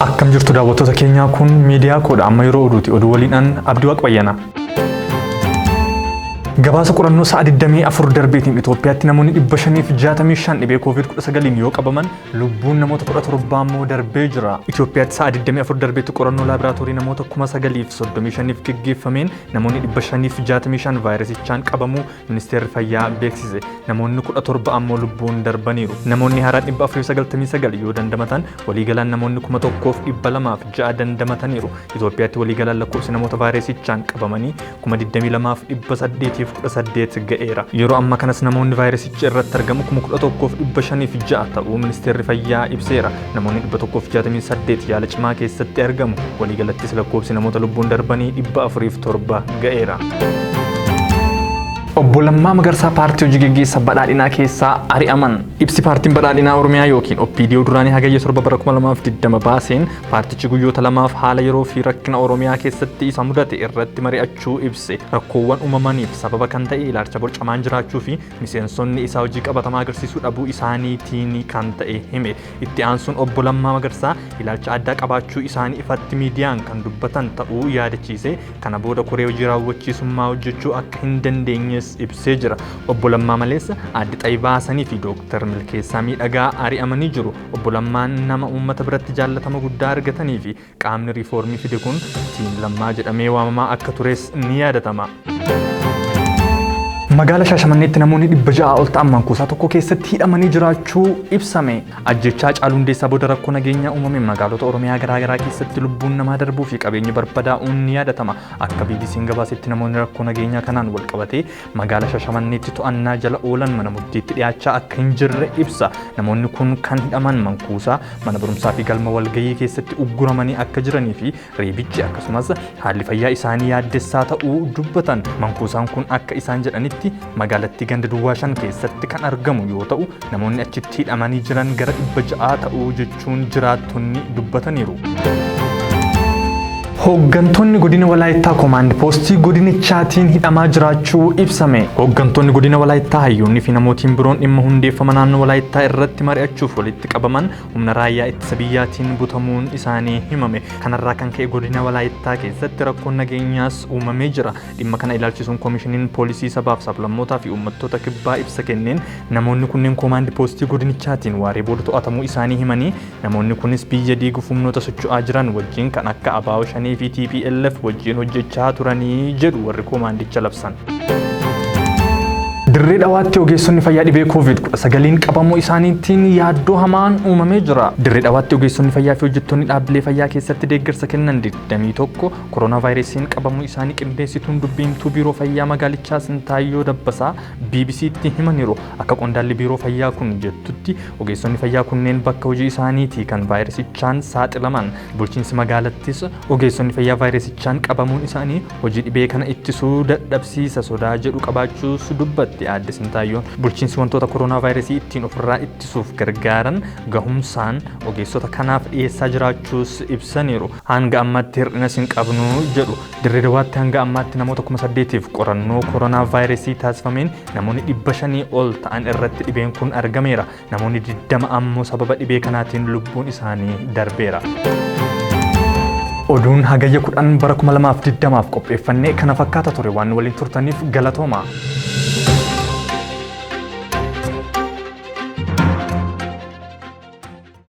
Akkam jirtu daawwattoota keenyaa kun miidiyaa koodha amma yeroo oduuti oduu waliin Abdii Waaqbayyana. Gabaasa qorannoo sa'a 24 darbeetiin Itoophiyaatti namoonni 565 dhibee COVID-19 yoo qabaman lubbuun namoota 17 ammoo darbee jira. Itoophiyaatti sa'a 24 darbeetti qorannoo laaboraatoorii namoota 9,935 gaggeeffameen namoonni 565 vaayirasichaan qabamuu ministeerri fayyaa beeksise. Namoonni 17 ammoo lubbuun darbaniiru. Namoonni haaraan 499 yoo dandamatan waliigalaan namoonni 1,206 dandamataniiru. Itoophiyaatti waliigalaan lakkoofsi namoota vaayirasichaan qabamanii 22,818 ga'eera. Yeroo amma kanas namoonni vaayirasicha irratti argamu 11,506 ta'uu ministeerri fayyaa ibseera. Namoonni 168 yaala cimaa keessatti argamu. Waliigalattis lakkoofsi namoota lubbuun darbanii 407 ga'eera. Obbo Lammaa Magarsaa paartii hojii gaggeessaa badhaadhinaa keessaa ari'aman. Ibsi paartiin badhaadhinaa Oromiyaa yookiin OPDO duraanii hagayya 7 bara 2020 baaseen paartichi guyyoota lamaaf haala yeroo fi rakkina Oromiyaa keessatti isa mudate irratti mari'achuu ibse. Rakkoowwan uumamaniif sababa kan ta'e ilaalcha bocamaan jiraachuu fi miseensonni isaa hojii qabatamaa agarsiisuu dhabuu isaaniitiin kan ta'e hime. Itti aansuun Obbo Lammaa Magarsaa ilaalcha addaa qabaachuu isaanii ifatti miidiyaan kan dubbatan ta'uu yaadachiise. Kana booda koree hojii raawwachiisummaa hojjechuu akka hin dandeenye ibsee jira. Obbo Lammaa malees Aadde Xaayibaa Hasanii fi Dooktar Milkeessaa Miidhagaa ari'amanii jiru. Obbo Lammaan nama uummata biratti jaallatama guddaa argatanii fi qaamni riifoormii fide kun Tiim Lammaa jedhamee waamamaa akka tures ni yaadatama. Magaalaa Shaashamanneetti namoonni 600 ol ta'an mankuusaa tokko keessatti hidhamanii jiraachuu ibsame. Ajjechaa Hacaaluu Hundeessaa booda rakkoo nageenyaa uumame magaalota Oromiyaa garaagaraa keessatti lubbuun namaa darbuu fi qabeenyi barbadaa'uun ni yaadatama. Akka BBC'n gabaasetti namoonni rakkoo nageenyaa kanaan wal qabatee magaalaa Shaashamanneetti to'annaa jala oolan mana murtiitti dhiyaachaa akka hin jirre ibsa. Namoonni kun kan hidhaman mankuusaa mana barumsaa fi galma walgahii keessatti ugguramanii akka jiranii fi reebichi akkasumas haalli fayyaa isaanii yaaddessaa ta'uu dubbatan. Mankuusaan kun akka isaan jedhanitti magaalattii ganda Duwwaa 5 keessatti kan argamu yoo ta'u namoonni achitti hidhamanii jiran gara 600 ta'uu jechuun jiraattonni dubbataniiru. Hooggantoonni godina Walaayittaa Koomaand Poostii godinichaatiin hidhamaa jiraachuu ibsame. Hooggantoonni godina Walaayittaa hayyoonni fi namootiin biroon dhimma hundeeffama naannoo Walaayittaa irratti mari'achuuf walitti qabaman humna raayyaa ittisa biyyaatiin butamuun isaanii himame. Kanarraa kan ka'e godina Walaayittaa keessatti rakkoon nageenyaas uumamee jira. Dhimma kana ilaalchisuun koomishiniin poolisii sabaaf sablammootaa fi uummattoota kibbaa ibsa kenneen namoonni kunneen Koomaand Poostii godinichaatiin waaree booda to'atamuu isaanii himanii namoonni kunis biyya diiguuf humnoota socho'aa jiran wajjin kan akka ABO Shanee fi TPLF wajjin hojjechaa turanii jedhu warri koomaandicha labsan. Dirree Dhawaatti ogeessonni fayyaa dhibee COVID-19 qabamuu isaaniitiin yaaddoo hamaan uumamee jira. Dirree Dhawaatti ogeessonni fayyaa fi hojjettoonni dhaabbilee fayyaa keessatti deeggarsa kennan 21 koronaa vaayirasiin qabamuu isaanii qindeessituun dubbiimtuu biiroo fayyaa magaalichaa Sintaayyoo Dabbasaa BBC'tti himaniiru. Akka qondaalli biiroo fayyaa kun jettutti ogeessonni fayyaa kunneen bakka hojii isaaniitii kan vaayirasichaan saaxilaman. Bulchiinsi magaalattis ogeessonni fayyaa vaayirasichaan qabamuun isaanii hojii dhibee kana ittisuu dadhabsiisa sodaa jedhu qabaachuus dubbatti. Aadde Sintaayyoon bulchiinsi wantoota koronaa vaayirasii ittiin ofirraa ittisuuf gargaaran gahumsaan ogeessota kanaaf dhiyeessaa jiraachuus ibsaniiru. Hanga ammaatti hir'inas hin qabnu jedhu. Dirree Dhawaatti hanga ammaatti namoota 8,000f qorannoo koronaa vaayirasii taasifameen namoonni 500 ol ta'an irratti dhibeen kun argameera. Namoonni 20 ammoo sababa dhibee kanaatiin lubbuun isaanii darbeera. Oduun hagayya 10 bara 2020 qopheeffannee kana fakkaata ture waan waliin turtaniif galatooma.